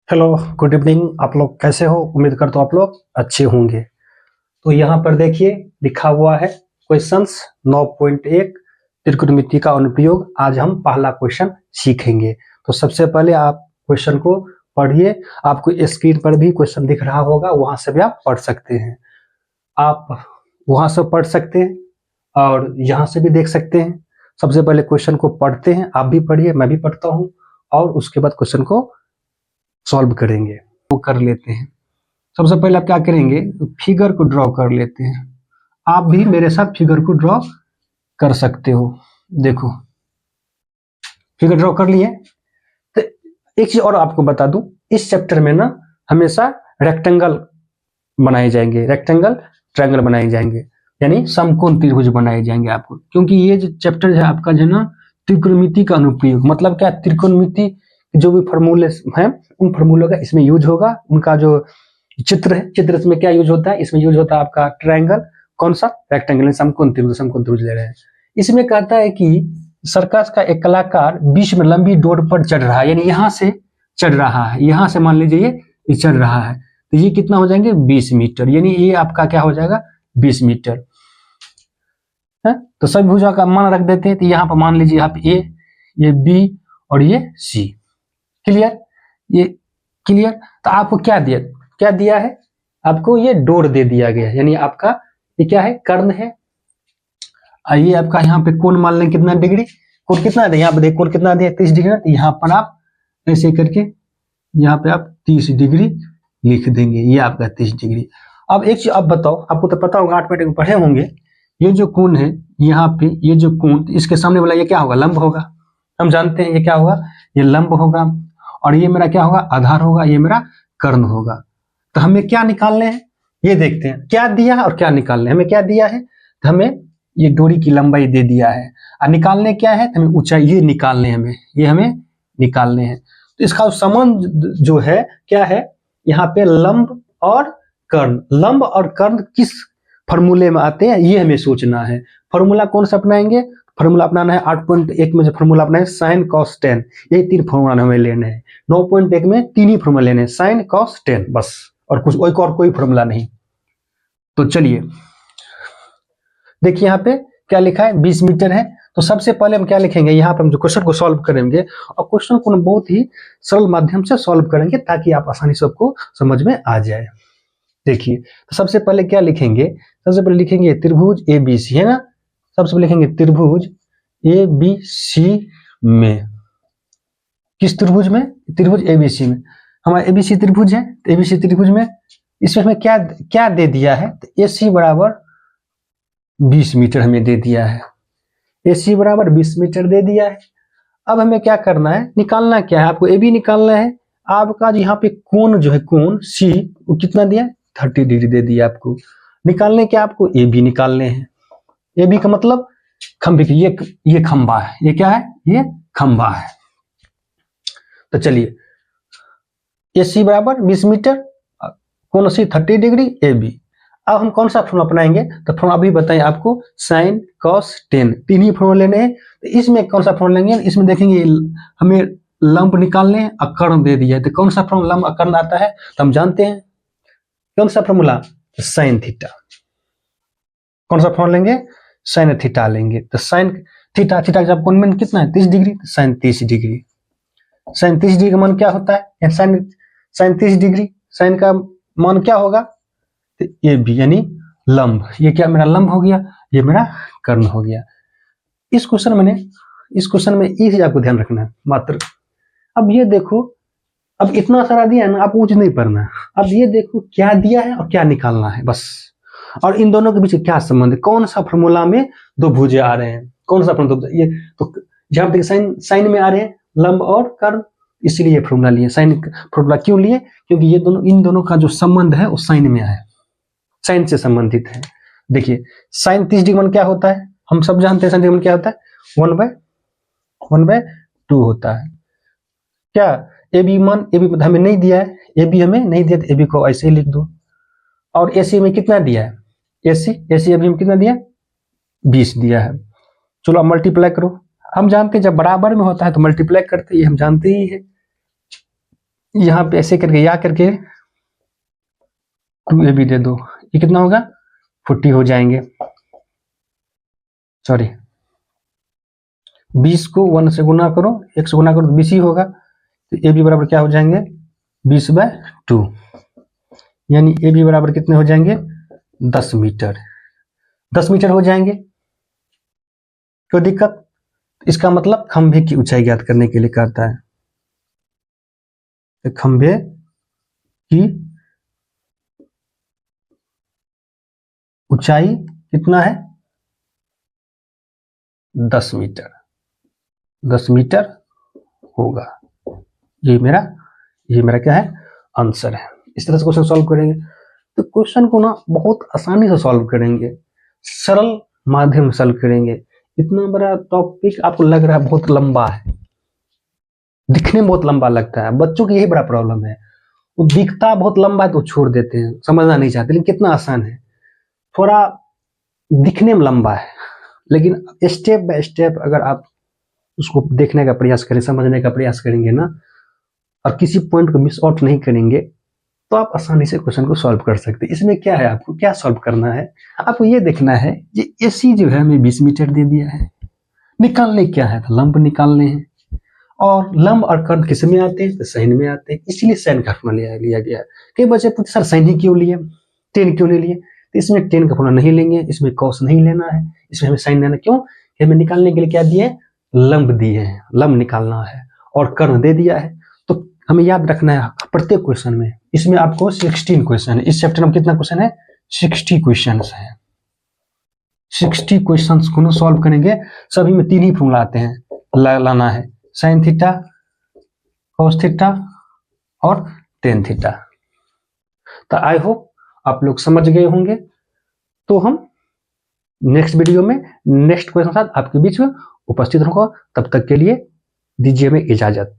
Hello, good evening. आप लोग कैसे हो? उम्मीद करता हूँ आप लोग अच्छे होंगे। तो यहाँ पर देखिए लिखा हुआ है क्वेश्चंस 9.1 त्रिकोणमिति का अनुप्रयोग। आज हम पहला क्वेश्चन सीखेंगे। तो सबसे पहले आप क्वेश्चन को पढ़िए। आपको स्क्रीन पर भी क्वेश्चन दिख रहा होगा, वहां से भी आप पढ़ सकते हैं। आप वहां से पढ़ सकते हैं और यहाँ से भी देख सकते हैं। सबसे पहले क्वेश्चन को पढ़ते हैं, आप भी पढ़िए, मैं भी पढ़ता हूँ, और उसके बाद क्वेश्चन को सॉल्व करेंगे। वो कर लेते हैं। सबसे पहले आप क्या करेंगे, फिगर को ड्रॉ कर लेते हैं। आप भी मेरे साथ फिगर को ड्रॉ कर सकते हो। देखो फिगर ड्रॉ कर लिए। तो एक चीज और आपको बता दूं, इस चैप्टर में ना हमेशा रेक्टेंगल बनाए जाएंगे, रेक्टेंगल ट्रायंगल बनाए जाएंगे, यानी समकोण त्रिभुज बनाए जाएंगे आपको। क्योंकि ये जो चैप्टर है आपका जो ना त्रिकोणमिति का अनुप्रयोग, मतलब क्या, त्रिकोणमिति जो भी फॉर्मूले हैं उन फॉर्मूलों का इसमें यूज होगा। उनका जो चित्र है, चित्र में क्या यूज होता है, इसमें यूज होता है आपका ट्रायंगल। कौन सा? रेक्टेंगल, समकोण त्रिभुज, समकोण त्रिभुज ले रहे हैं। इसमें कहता है कि सर्कस का एक कलाकार बीच में लंबी डोर पर चढ़ रहा है, यानी यहां से चढ़ रहा है, यहां से मान लीजिए ये चढ़ रहा है, तो ये कितना हो जाएंगे 20 मीटर, यानी ये आपका क्या हो जाएगा 20 मीटर है। तो सभी भुजा का मान रख देते हैं। तो यहाँ पर मान लीजिए आप ये बी और ये सी। क्लियर? ये क्लियर? तो आपको क्या दिया है, आपको ये डोर दे दिया गया है, यानी आपका ये क्या है, कर्ण है। ये आपका यहाँ पे कोण मान लें कितना डिग्री, कोण कितना है, यहाँ पे देखो कोण कितना दिया 30 डिग्री। तो यहाँ पर आप ऐसे करके यहाँ पे आप 30 डिग्री लिख देंगे, ये आपका 30 डिग्री। अब एक चीज आप बताओ, आपको तो पता होगा, 8 में पढ़े होंगे, ये जो कोण है यहाँ पे, ये जो कोण, इसके सामने वाला ये क्या होगा, लंब होगा। हम जानते हैं ये क्या होगा, ये लंब होगा, और ये मेरा क्या होगा, आधार होगा, ये मेरा कर्ण होगा। तो हमें क्या निकालने हैं, ये देखते हैं क्या दिया है और क्या निकालने। हमें क्या दिया है, तो हमें ये डोरी की लंबाई दे दिया है, और निकालने क्या है, तो हमें ऊंचाई ये निकालने, हमें निकालने हैं। तो इसका संबंध जो है क्या है, यहाँ पे लंब और कर्ण, लंब और कर्ण किस फॉर्मूले में आते हैं ये हमें सोचना है। फॉर्मूला कौन सा अपनाएंगे, फॉर्मूला अपनाना है 8.1 में जो फॉर्मूला अपना है साइन कॉस टेन, यही 3 फॉर्मूला हमें लेने हैं। 9.1 में 3 ही फॉर्मूला लेने हैं, साइन कॉस टेन बस, और कुछ और कोई फॉर्मूला नहीं। तो चलिए देखिए यहाँ पे क्या लिखा है, 20 मीटर है। तो सबसे पहले हम क्या लिखेंगे, यहाँ पे हम जो क्वेश्चन को सॉल्व करेंगे, और क्वेश्चन को बहुत ही सरल माध्यम से सॉल्व करेंगे ताकि आप आसानी से सबको समझ में आ जाए। देखिए तो सबसे पहले क्या लिखेंगे, सबसे पहले लिखेंगे त्रिभुज ABC, है ना। सबसे पहले लिखेंगे त्रिभुज ABC में, किस त्रिभुज में, त्रिभुज ABC में। हमारा ABC त्रिभुज है, तो ABC त्रिभुज में इसमें हमें क्या क्या दे दिया है, तो AC बराबर 20 मीटर हमें दे दिया है, AC बराबर 20 मीटर दे दिया है। अब हमें क्या करना है, निकालना क्या है, आपको AB निकालना है। आपका यहाँ पे कोण जो है, कोण C, वो कितना दिया, 30 डिग्री दे दिया आपको। निकालने क्या, आपको AB निकालने हैं। AB का मतलब खंभे की, ये खंभा है, ये क्या है, ये खंभा है। तो चलिए AC बराबर 20 मीटर, कोण C 30 डिग्री, AB। अब हम कौन सा फॉर्मूला अपनाएंगे, तो फॉर्मूला अभी बताएं आपको, साइन कॉस टेन, 3 ही फॉर्मूला लेने हैं। तो इसमें कौन सा फॉर्मूला लेंगे, इसमें देखेंगे हमें लंब निकालने हैं, कर्ण दे दिया है। तो कौन सा फॉर्मूला लंब कर्ण आता है, तो हम जानते हैं कौन सा फॉर्मूला, साइन थीटा। कौन सा फॉर्मूला लेंगे, साइन थीटा लेंगे। तो साइन थीटा, थीटा जब कोण में कितना है 30 डिग्री, तो साइन 30 डिग्री। साइन 30 डिग्री का मान क्या होता है, साइन 30 डिग्री, साइन का मान क्या होगा, तो ये भी यानी लंब, ये क्या मेरा लंब हो गया, ये मेरा कर्ण हो गया। इस क्वेश्चन में एक चीज आपको ध्यान रखना है मात्र। अब ये देखो, अब इतना सारा दिया है ना, आप कुछ नहीं पढ़ना है। अब ये देखो क्या दिया है और क्या निकालना है बस। और इन दोनों के बीच क्या संबंध है, कौन सा फॉर्मूला में दो भुजे आ रहे हैं, कौन सा फॉर्मूला, ये तो जहां तक साइन में आ रहे हैं लंब और कर्ण, इसलिए ये फॉर्मूला लिए। साइन फॉर्मूला क्यों लिए, क्योंकि ये दोनों, इन दोनों का जो संबंध है वो साइन में है, साइन से संबंधित है। देखिए साइन 30 डिग्री मान क्या होता है, हम सब जानते हैं साइन डिग्री क्या होता है, 1/2 होता है। क्या AB मान, AB हमें नहीं दिया है, AB हमें नहीं दिया, तो AB को ऐसे ही लिख दो। और AC में कितना दिया है, AC अभी हम कितना दिया, 20 दिया है। चलो अब मल्टीप्लाई करो। हम जानते हैं जब बराबर में होता है तो मल्टीप्लाई करते हैं, ये हम जानते ही है। यहाँ पे ऐसे करके या करके 2ab दे दो, ये कितना होगा 40 हो जाएंगे, सॉरी 20 को 1 से गुना करो, 1 से गुना करो तो 20 ही होगा, तो ab बराबर क्या हो जाएंगे 20/2, यानी ab बराबर कितने हो जाएंगे 10 मीटर। 10 मीटर हो जाएंगे, कोई दिक्कत? इसका मतलब खंभे की ऊंचाई ज्ञात करने के लिए कहता है, तो खंभे की ऊंचाई कितना है 10 मीटर, 10 मीटर होगा। ये मेरा क्या है आंसर है। इस तरह से क्वेश्चन सॉल्व करेंगे। तो क्वेश्चन को ना बहुत आसानी से सॉल्व करेंगे, सरल माध्यम से सॉल्व करेंगे। इतना बड़ा टॉपिक आपको लग रहा है बहुत लंबा है, दिखने में बहुत लंबा लगता है, बच्चों की यही बड़ा प्रॉब्लम है, वो दिखता बहुत लंबा है तो छोड़ देते हैं, समझना नहीं चाहते, लेकिन कितना आसान है, थोड़ा दिखने में लंबा है, लेकिन स्टेप बाय स्टेप अगर आप उसको देखने का प्रयास करें, समझने का प्रयास करेंगे ना, और किसी पॉइंट को मिस आउट नहीं करेंगे, तो आप आसानी से क्वेश्चन को सॉल्व कर सकते हैं। इसमें क्या है, आपको क्या सॉल्व करना है, आपको ये देखना है कि एसी जो है हमें 20 मीटर दे दिया है, निकालने क्या है, तो लंब निकालने हैं, और लंब और कर्ण किस में आते हैं, तो साइन में आते हैं, इसलिए साइन का फॉर्मूला लिया गया है। कई बच्चे पूछते सर साइन ही क्यों लिए, टेन क्यों नहीं लिए, तो इसमें टेन का फॉर्मूला नहीं लेंगे, इसमें कॉस नहीं लेना है, इसमें हमें साइन लेना, क्यों, हमें निकालने के लिए क्या दिए, लंब दिए हैं, लंब निकालना है, और कर्ण दे दिया है। तो हमें याद रखना है प्रत्येक क्वेश्चन में, इसमें आपको 16 क्वेश्चन है, इस चैप्टर में कितना क्वेश्चन है 60 क्वेश्चन है। 60 क्वेश्चन को सॉल्व करेंगे, सभी में 3 ही फॉर्मूला आते हैं, लाना है साइन थीटा, कॉस थीटा और टेन थीटा। तो आई होप आप लोग समझ गए होंगे। तो हम नेक्स्ट वीडियो में नेक्स्ट क्वेश्चन के साथ आपके बीच में उपस्थित होगा, तब तक के लिए दीजिए हमें इजाजत।